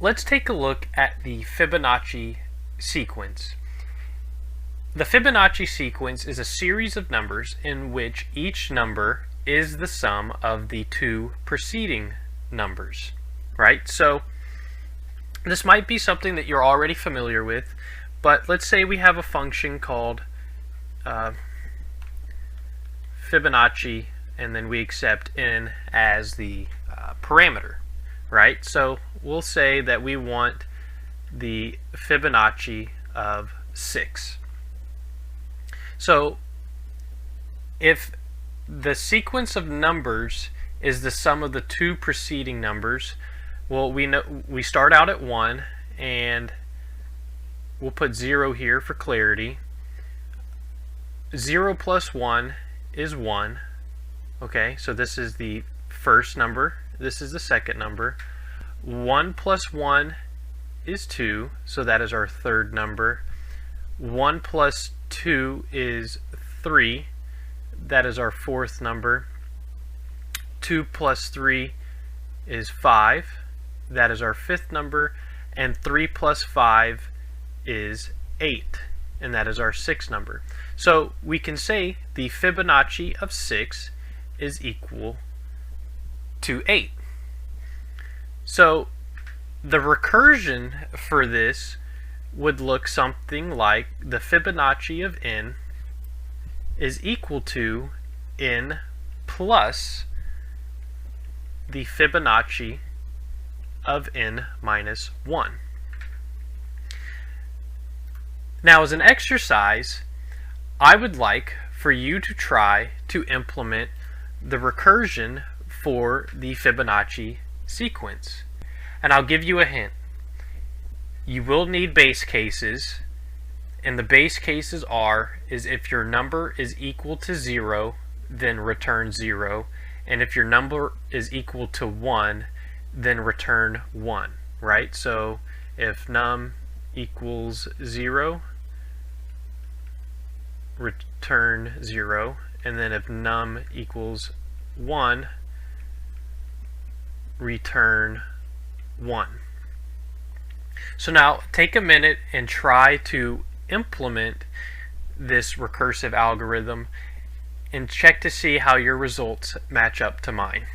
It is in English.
let's take a look at the Fibonacci sequence. The Fibonacci sequence is a series of numbers in which each number is the sum of the two preceding numbers, right? So this might be something that you're already familiar with, but let's say we have a function called Fibonacci, and then we accept n as the parameter, right? So we'll say that we want the Fibonacci of 6. So if the sequence of numbers is the sum of the two preceding numbers, well, we start out at 1, and we'll put 0 here for clarity. 0 plus 1 is 1. Okay, so this is the first number, this is the second number. 1 plus 1 is 2, so that is our third number. 1 plus 2 is 3, that is our fourth number. 2 plus 3 is 5, that is our fifth number. And 3 plus 5 is 8, and that is our sixth number. So we can say the Fibonacci of 6 is equal to 8. So the recursion for this would look something like the Fibonacci of n is equal to n plus the Fibonacci of n minus 1. Now, as an exercise, I would like for you to try to implement the recursion for the Fibonacci sequence. And I'll give you a hint. You will need base cases, and the base cases is if your number is equal to 0, then return 0, and if your number is equal to 1, then return 1, right? So if num equals 0, return 0, and then if num equals 1, return 1. So now take a minute and try to implement this recursive algorithm and check to see how your results match up to mine.